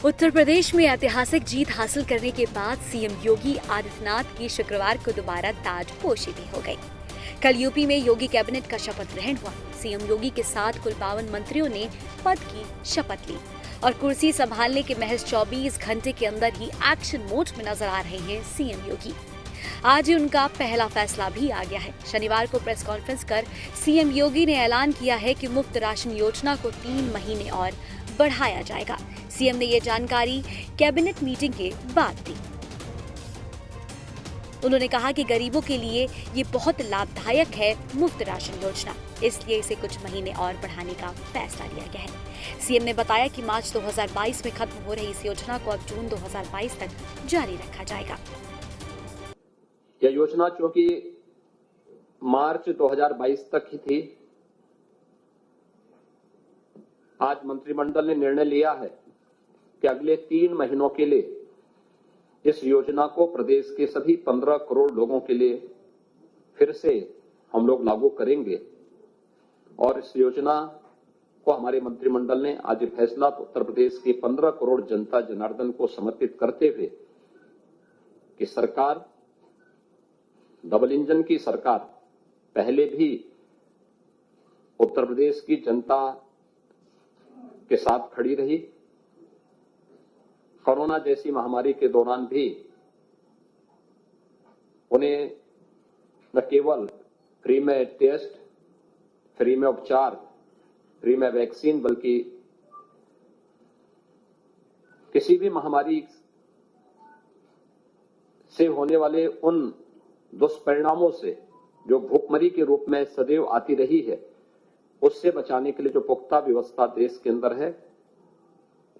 उत्तर प्रदेश में ऐतिहासिक जीत हासिल करने के बाद सीएम योगी आदित्यनाथ की शुक्रवार को दोबारा ताजपोशी भी हो गई। कल यूपी में योगी कैबिनेट का शपथ ग्रहण हुआ। सीएम योगी के साथ कुल 52 मंत्रियों ने पद की शपथ ली और कुर्सी संभालने के महज 24 घंटे के अंदर ही एक्शन मोड में नजर आ रहे हैं सीएम योगी। आज ही उनका पहला फैसला भी आ गया है। शनिवार को प्रेस कॉन्फ्रेंस कर सीएम योगी ने ऐलान किया है कि मुफ्त राशन योजना को 3 महीने और बढ़ाया जाएगा। सीएम ने ये जानकारी कैबिनेट मीटिंग के बाद दी। उन्होंने कहा कि गरीबों के लिए ये बहुत लाभदायक है मुफ्त राशन योजना, इसलिए इसे कुछ महीने और बढ़ाने का फैसला लिया गया है। सीएम ने बताया कि मार्च 2022 में खत्म हो रही इस योजना को अब जून 2022 तक जारी रखा जाएगा। यह योजना चूंकि मार्च 2022 तक ही थी, आज मंत्रिमंडल ने निर्णय लिया है कि अगले 3 महीनों के लिए इस योजना को प्रदेश के सभी 15 करोड़ लोगों के लिए फिर से हम लोग लागू करेंगे। और इस योजना को हमारे मंत्रिमंडल ने आज फैसला उत्तर प्रदेश के 15 करोड़ जनता जनार्दन को समर्पित करते हुए कि सरकार डबल इंजन की सरकार पहले भी उत्तर प्रदेश की जनता के साथ खड़ी रही। कोरोना जैसी महामारी के दौरान भी उन्हें न केवल फ्री में टेस्ट, फ्री में उपचार, फ्री में वैक्सीन, बल्कि किसी भी महामारी से होने वाले उन दुष्परिणामों से जो भूखमरी के रूप में सदैव आती रही है, उससे बचाने के लिए जो पुख्ता व्यवस्था देश के अंदर है,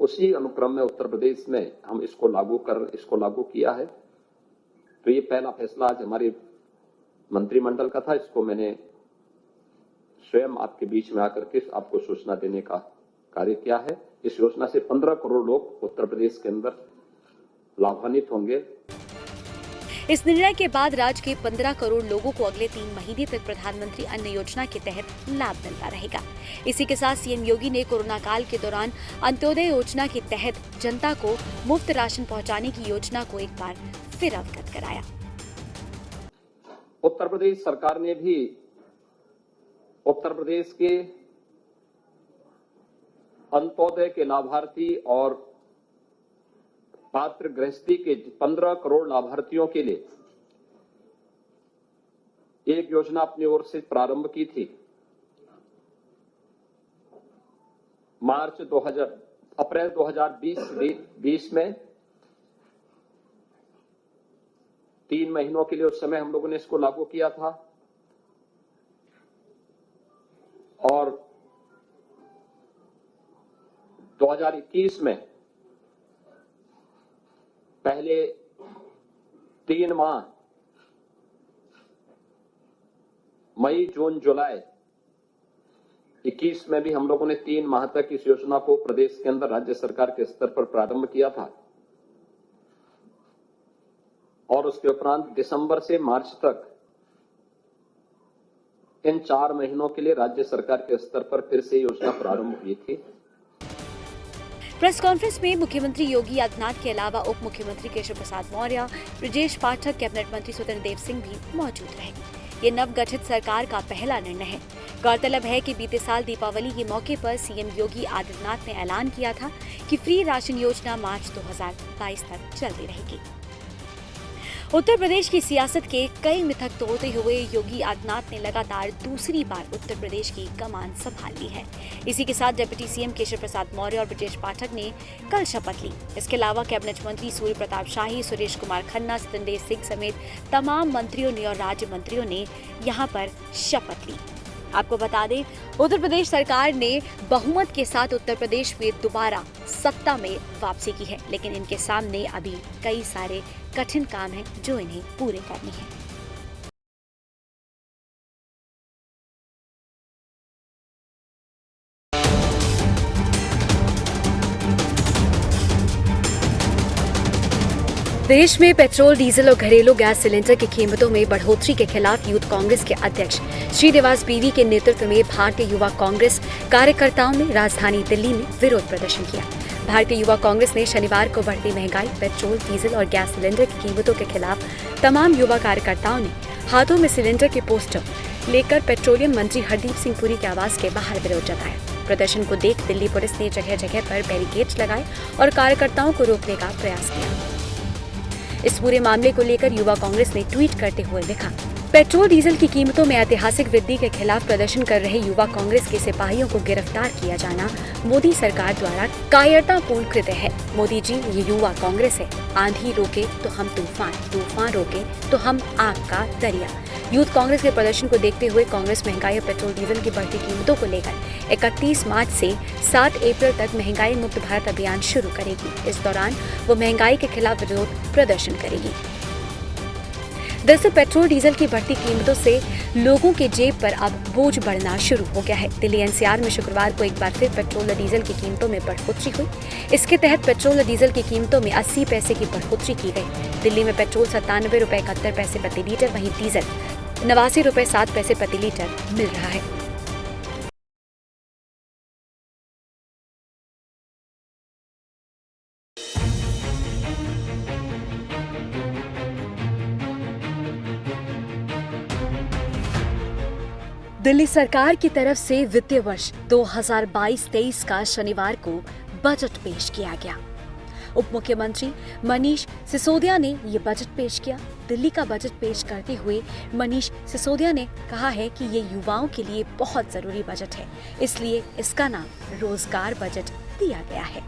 उसी अनुक्रम में उत्तर प्रदेश में हम इसको लागू किया है। तो ये पहला फैसला आज हमारे मंत्रिमंडल का था। इसको मैंने स्वयं आपके बीच में आकर के आपको सूचना देने का कार्य किया है। इस योजना से 15 करोड़ लोग उत्तर प्रदेश के अंदर लाभान्वित होंगे। इस निर्णय के बाद राज्य के 15 करोड़ लोगों को अगले 3 महीने तक प्रधानमंत्री अन्न योजना के तहत लाभ मिलता रहेगा। इसी के साथ सीएम योगी ने कोरोना काल के दौरान अंत्योदय योजना के तहत जनता को मुफ्त राशन पहुंचाने की योजना को एक बार फिर अवगत कराया। उत्तर प्रदेश सरकार ने भी उत्तर प्रदेश के अंत्योदय के लाभार्थी और पात्र गृहस्थी के 15 करोड़ लाभार्थियों के लिए एक योजना अपनी ओर से प्रारंभ की थी। अप्रैल 2020 में 3 महीनों के लिए उस समय हम लोगों ने इसको लागू किया था और 2021 में पहले 3 माह मई, जून, जुलाई 21 में भी हम लोगों ने 3 माह तक इस योजना को प्रदेश के अंदर राज्य सरकार के स्तर पर प्रारंभ किया था और उसके उपरांत दिसंबर से मार्च तक इन 4 महीनों के लिए राज्य सरकार के स्तर पर फिर से योजना प्रारंभ हुई थी। प्रेस कॉन्फ्रेंस में मुख्यमंत्री योगी आदित्यनाथ के अलावा उप मुख्यमंत्री केशव प्रसाद मौर्य, ब्रजेश पाठक, कैबिनेट मंत्री स्वतंत्र देव सिंह भी मौजूद रहे। ये नवगठित सरकार का पहला निर्णय है। गौरतलब है कि बीते साल दीपावली के मौके पर सीएम योगी आदित्यनाथ ने ऐलान किया था कि फ्री राशन योजना मार्च 2022 तक चलती रहेगी। उत्तर प्रदेश की सियासत के कई मिथक तोड़ते हुए योगी आदित्यनाथ ने लगातार दूसरी बार उत्तर प्रदेश की कमान संभाल ली है। इसी के साथ डिप्टी सीएम केशव प्रसाद मौर्य और ब्रजेश पाठक ने कल शपथ ली। इसके अलावा कैबिनेट मंत्री सूर्य प्रताप शाही, सुरेश कुमार खन्ना, स्वतंत्र सिंह समेत तमाम मंत्रियों ने और राज्य मंत्रियों ने यहां पर शपथ ली। आपको बता दें, उत्तर प्रदेश सरकार ने बहुमत के साथ उत्तर प्रदेश में दोबारा सत्ता में वापसी की है, लेकिन इनके सामने अभी कई सारे कठिन काम हैं जो इन्हें पूरे करने हैं। देश में पेट्रोल, डीजल और घरेलू गैस सिलेंडर की कीमतों में बढ़ोतरी के खिलाफ यूथ कांग्रेस के अध्यक्ष श्रीनिवास बीवी के नेतृत्व में भारतीय युवा कांग्रेस कार्यकर्ताओं ने राजधानी दिल्ली में विरोध प्रदर्शन किया। भारतीय युवा कांग्रेस ने शनिवार को बढ़ती महंगाई, पेट्रोल, डीजल और गैस सिलेंडर की कीमतों के खिलाफ तमाम युवा कार्यकर्ताओं ने हाथों में सिलेंडर के पोस्टर लेकर पेट्रोलियम मंत्री हरदीप सिंह पुरी के आवास के बाहर विरोध जताया। प्रदर्शन को देख दिल्ली पुलिस ने जगह जगह पर बैरिकेड्स लगाए और कार्यकर्ताओं को रोकने का प्रयास किया। इस पूरे मामले को लेकर युवा कांग्रेस ने ट्वीट करते हुए लिखा, पेट्रोल डीजल की कीमतों में ऐतिहासिक वृद्धि के खिलाफ प्रदर्शन कर रहे युवा कांग्रेस के सिपाहियों को गिरफ्तार किया जाना मोदी सरकार द्वारा कायरतापूर्ण कृत्य है। मोदी जी, ये युवा कांग्रेस है। आंधी रोके तो हम तूफान, तूफान रोके तो हम आग का दरिया। यूथ कांग्रेस के प्रदर्शन को देखते हुए कांग्रेस महंगाई और पेट्रोल डीजल की बढ़ती कीमतों को लेकर 31 मार्च से 7 अप्रैल तक महंगाई मुक्त भारत अभियान शुरू करेगी। इस दौरान वो महंगाई के खिलाफ विरोध प्रदर्शन करेगी। दरअसल पेट्रोल डीजल की बढ़ती कीमतों से लोगों के जेब पर अब बोझ बढ़ना शुरू हो गया है। दिल्ली एनसीआर में शुक्रवार को एक बार फिर पेट्रोल और डीजल की कीमतों में बढ़ोतरी हुई। इसके तहत पेट्रोल और डीजल की कीमतों में 80 पैसे की बढ़ोतरी की गई। दिल्ली में पेट्रोल 97 रुपए 71 पैसे प्रति लीटर, वहीं डीजल 89 रुपए 7 पैसे प्रति लीटर मिल रहा है। दिल्ली सरकार की तरफ से वित्तीय वर्ष 2022-23 का शनिवार को बजट पेश किया गया। उप मुख्यमंत्री मनीष सिसोदिया ने ये बजट पेश किया। दिल्ली का बजट पेश करते हुए मनीष सिसोदिया ने कहा है कि ये युवाओं के लिए बहुत जरूरी बजट है, इसलिए इसका नाम रोजगार बजट दिया गया है।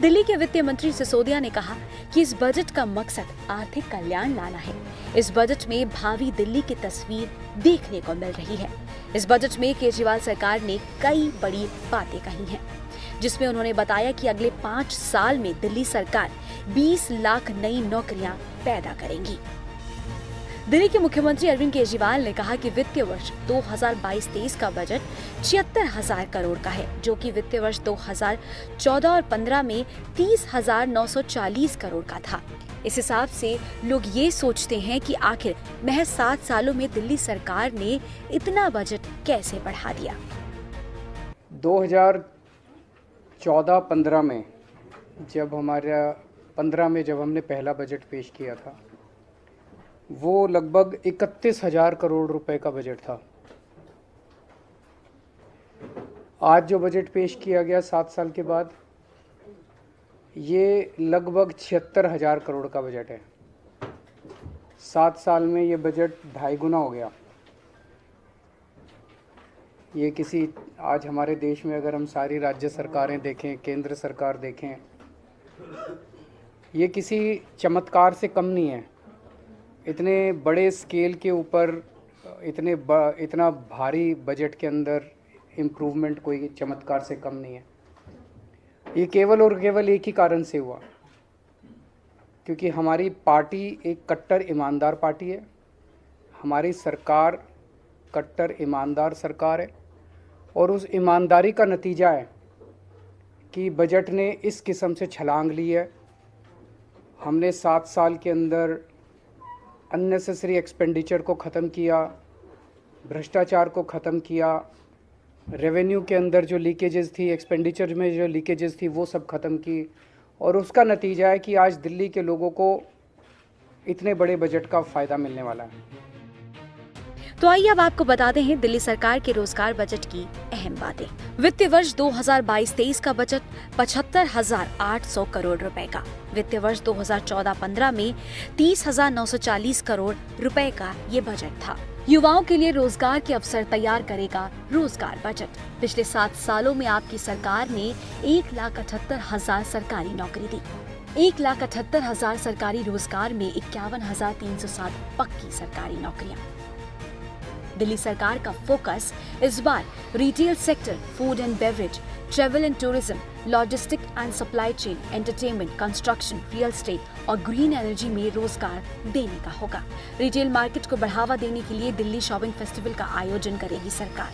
दिल्ली के वित्त मंत्री सिसोदिया ने कहा कि इस बजट का मकसद आर्थिक कल्याण लाना है। इस बजट में भावी दिल्ली की तस्वीर देखने को मिल रही है। इस बजट में केजरीवाल सरकार ने कई बड़ी बातें कही हैं, जिसमें उन्होंने बताया कि अगले 5 साल में दिल्ली सरकार 20 लाख नई नौकरियां पैदा करेंगी। दिल्ली के मुख्यमंत्री अरविंद केजरीवाल ने कहा कि वित्तीय वर्ष 2022-23 का बजट 76,000 करोड़ का है, जो कि वित्तीय वर्ष 2014 और 15 में 30,940 करोड़ का था। इस हिसाब से लोग ये सोचते हैं कि आखिर महज 7 सालों में दिल्ली सरकार ने इतना बजट कैसे बढ़ा दिया। 2014-15 में जब हमने पहला बजट पेश किया था, वो लगभग 31,000 करोड़ रुपए का बजट था। आज जो बजट पेश किया गया 7 साल के बाद, ये लगभग 76,000 करोड़ का बजट है। 7 साल में ये बजट 2.5 गुना हो गया। ये आज हमारे देश में अगर हम सारी राज्य सरकारें देखें, केंद्र सरकार देखें, ये किसी चमत्कार से कम नहीं है। इतने बड़े स्केल के ऊपर इतना भारी बजट के अंदर इम्प्रूवमेंट कोई चमत्कार से कम नहीं है। ये केवल और केवल एक ही कारण से हुआ, क्योंकि हमारी पार्टी एक कट्टर ईमानदार पार्टी है। हमारी सरकार कट्टर ईमानदार सरकार है, और उस ईमानदारी का नतीजा है कि बजट ने इस किस्म से छलांग ली है। हमने 7 साल के अंदर अननेसेसरी एक्सपेंडिचर को ख़त्म किया, भ्रष्टाचार को ख़त्म किया, रेवेन्यू के अंदर जो लीकेजेस थी, एक्सपेंडिचर में जो लीकेजेस थी, वो सब ख़त्म की, और उसका नतीजा है कि आज दिल्ली के लोगों को इतने बड़े बजट का फ़ायदा मिलने वाला है। तो आइए अब आपको बताते हैं दिल्ली सरकार के रोजगार बजट की अहम बातें। वित्तीय वर्ष 2022-23 का बजट 75,800 करोड़ रुपए का। वित्तीय वर्ष 2014-15 में 30,940 करोड़ रुपए का ये बजट था। युवाओं के लिए रोजगार के अवसर तैयार करेगा रोजगार बजट। पिछले 7 सालों में आपकी सरकार ने 1,78,000 सरकारी नौकरी दी। 1,78,000 सरकारी रोजगार में 51,307 पक्की सरकारी नौकरियां। दिल्ली सरकार का फोकस इस बार retail sector, food and beverage, travel and tourism, logistic and supply chain, entertainment, construction, real estate और ग्रीन एनर्जी में रोजगार देने का होगा। रिटेल मार्केट को बढ़ावा देने के लिए दिल्ली शॉपिंग फेस्टिवल का आयोजन करेगी सरकार।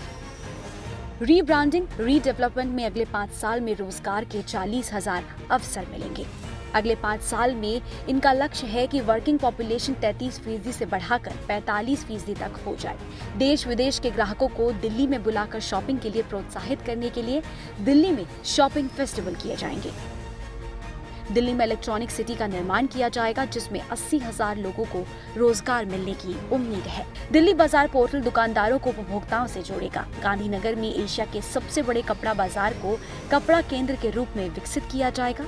रीब्रांडिंग, रीडेवलपमेंट में अगले 5 साल में रोजगार के 40,000 अवसर मिलेंगे। अगले 5 साल में इनका लक्ष्य है कि वर्किंग पॉपुलेशन 33% से बढ़ाकर 45% तक हो जाए। देश विदेश के ग्राहकों को दिल्ली में बुलाकर शॉपिंग के लिए प्रोत्साहित करने के लिए दिल्ली में शॉपिंग फेस्टिवल किए जाएंगे। दिल्ली में इलेक्ट्रॉनिक सिटी का निर्माण किया जाएगा, जिसमें 80,000 लोगों को रोजगार मिलने की उम्मीद है। दिल्ली बाजार पोर्टल दुकानदारों को उपभोक्ताओं से जोड़ेगा। गांधीनगर में एशिया के सबसे बड़े कपड़ा बाजार को कपड़ा केंद्र के रूप में विकसित किया जाएगा।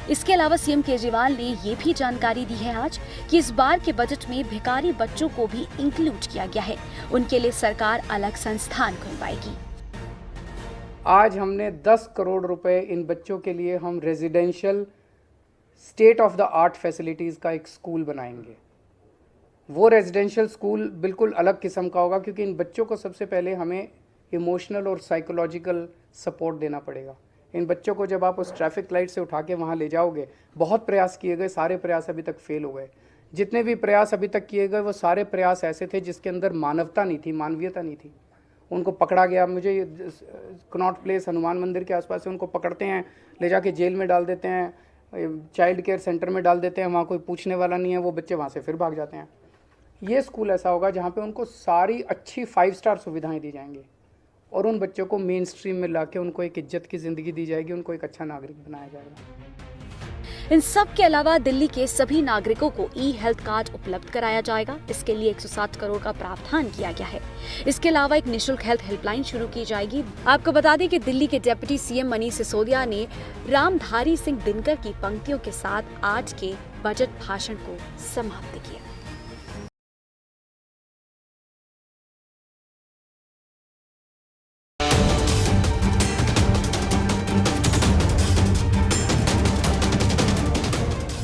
इसके अलावा सीएम केजरीवाल ने ये भी जानकारी दी है आज कि इस बार के बजट में भिखारी बच्चों को भी इंक्लूड किया गया है। उनके लिए सरकार अलग संस्थान खुलवाएगी। आज हमने 10 करोड़ रुपए इन बच्चों के लिए हम residential state of the art facilities का एक स्कूल बनाएंगे। वो रेजिडेंशियल स्कूल बिल्कुल अलग किस्म का होगा, क्योंकि इन बच्चों को सबसे पहले हमें इमोशनल और साइकोलॉजिकल सपोर्ट देना पड़ेगा। इन बच्चों को जब आप उस ट्रैफिक लाइट से उठा के वहाँ ले जाओगे, बहुत प्रयास किए गए, सारे प्रयास अभी तक फेल हो गए। जितने भी प्रयास अभी तक किए गए वो सारे प्रयास ऐसे थे जिसके अंदर मानवता नहीं थी, मानवीयता नहीं थी। उनको पकड़ा गया। मुझे कनॉट प्लेस हनुमान मंदिर के आसपास से उनको पकड़ते हैं, ले जाके जेल में डाल देते हैं, चाइल्ड केयर सेंटर में डाल देते हैं, वहाँ कोई पूछने वाला नहीं है, वो बच्चे वहाँ से फिर भाग जाते हैं। ये स्कूल ऐसा होगा जहाँ पे उनको सारी अच्छी 5 स्टार सुविधाएं दी जाएंगी और उन बच्चों को मेन स्ट्रीम में लाके उनको एक इज्जत की ज़िंदगी दी जाएगी, उनको एक अच्छा नागरिक बनाया जाएगा। इन सब के अलावा दिल्ली के सभी नागरिकों को ई हेल्थ कार्ड उपलब्ध कराया जाएगा। इसके लिए 160 करोड़ का प्रावधान किया गया है। इसके अलावा एक निशुल्क हेल्थ हेल्पलाइन शुरू की जाएगी। आपको बता दें कि दिल्ली के डिप्टी सीएम मनीष सिसोदिया ने रामधारी सिंह दिनकर की पंक्तियों के साथ आज के बजट भाषण को समाप्त किया।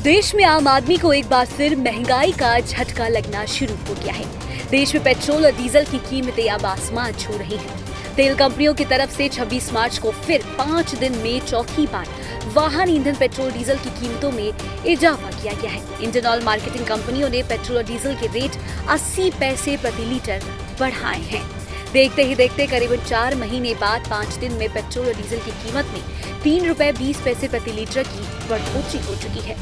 देश में आम आदमी को एक बार फिर महंगाई का झटका लगना शुरू हो गया है। देश में पेट्रोल और डीजल की कीमतें अब आसमान छू रही हैं। तेल कंपनियों की तरफ से 26 मार्च को फिर 5 दिन में चौथी बार वाहन ईंधन पेट्रोल डीजल की कीमतों में इजाफा किया गया है। इंडियन ऑयल मार्केटिंग कंपनियों ने पेट्रोल और डीजल के रेट 80 पैसे प्रति लीटर बढ़ाए हैं। देखते ही देखते करीबन 4 महीने बाद 5 दिन में पेट्रोल और डीजल की कीमत में 3 रुपए 20 पैसे प्रति लीटर की बढ़ोतरी हो चुकी है।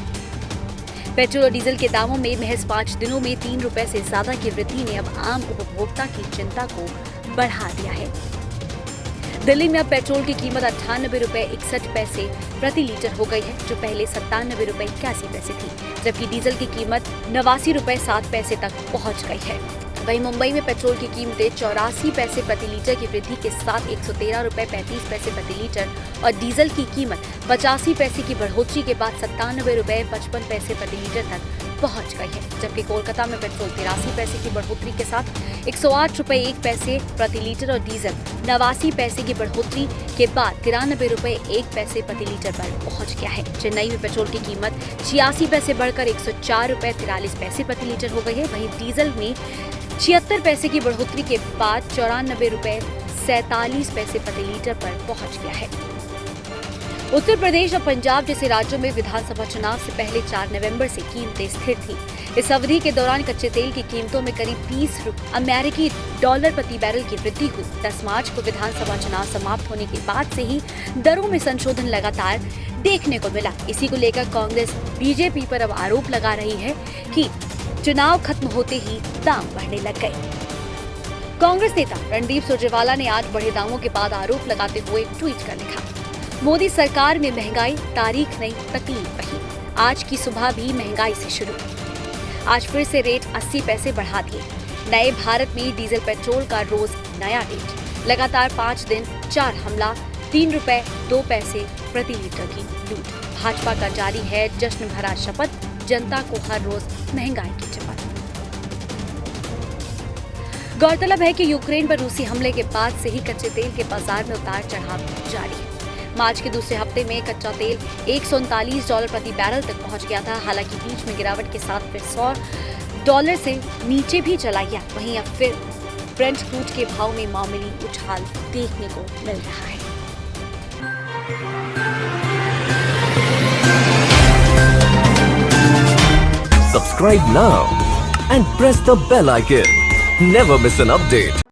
पेट्रोल और डीजल के दामों में महज 5 दिनों में 3 रुपए से ज्यादा की वृद्धि ने अब आम उपभोक्ता की चिंता को बढ़ा दिया है। दिल्ली में अब पेट्रोल की कीमत 98 रुपए 61 पैसे प्रति लीटर हो गई है, जो पहले 97 रुपए 81 पैसे थी, जबकि डीजल की कीमत 89 रुपए 7 पैसे तक पहुंच गई है। वहीं मुंबई में पेट्रोल की कीमतें 84 पैसे प्रति लीटर की वृद्धि के साथ 113 रुपए 35 पैसे प्रति लीटर और डीजल की कीमत 85 पैसे की बढ़ोतरी के बाद 97 रुपए 55 पैसे प्रति लीटर तक पहुंच गई है। जबकि कोलकाता में पेट्रोल 83 पैसे की बढ़ोतरी के साथ 108 रुपए 1 पैसे प्रति लीटर और डीजल 89 पैसे की बढ़ोतरी के बाद 93 रुपए 1 पैसे प्रति लीटर पर पहुंच गया है। चेन्नई में पेट्रोल की कीमत 86 पैसे बढ़कर 104 रुपए 43 पैसे प्रति लीटर हो गई है। वहीं डीजल में 76 पैसे की बढ़ोतरी के बाद 94 रुपए 47 पैसे प्रति लीटर पर पहुंच गया है। उत्तर प्रदेश और पंजाब जैसे राज्यों में विधानसभा चुनाव से पहले 4 नवंबर से कीमतें स्थिर थी। इस अवधि के दौरान कच्चे तेल की कीमतों में करीब 20 अमेरिकी डॉलर प्रति बैरल की वृद्धि हुई। 10 मार्च को विधानसभा चुनाव समाप्त होने के बाद से ही दरों में संशोधन लगातार देखने को मिला। इसी को लेकर कांग्रेस बीजेपी पर अब आरोप लगा रही है कि चुनाव खत्म होते ही दाम बढ़ने लग गए। कांग्रेस नेता रणदीप सुरजेवाला ने आज बढ़े दामों के बाद आरोप लगाते हुए ट्वीट कर लिखा, मोदी सरकार में महंगाई तारीख नहीं तकलीफ वही। आज की सुबह भी महंगाई से शुरू। आज फिर से रेट 80 पैसे बढ़ा दिए। नए भारत में डीजल पेट्रोल का रोज नया रेट। लगातार 5 दिन 4 हमला, 3 रुपए 2 पैसे प्रति लीटर की लूट। भाजपा का जारी है जश्न भरा शपथ, जनता को हर रोज महंगाई की चपत। गौरतलब है कि यूक्रेन पर रूसी हमले के बाद से ही कच्चे तेल के बाजार में उतार चढ़ाव जारी है। मार्च के दूसरे हफ्ते में कच्चा तेल $139 प्रति बैरल तक पहुंच गया था। हालांकि बीच में गिरावट के साथ फिर $100 से नीचे भी चला गया। वहीं अब फिर ब्रेंट क्रूड के भाव में मामूली उछाल देखने को मिल रहा है। Subscribe now and press the bell icon. Never miss an update.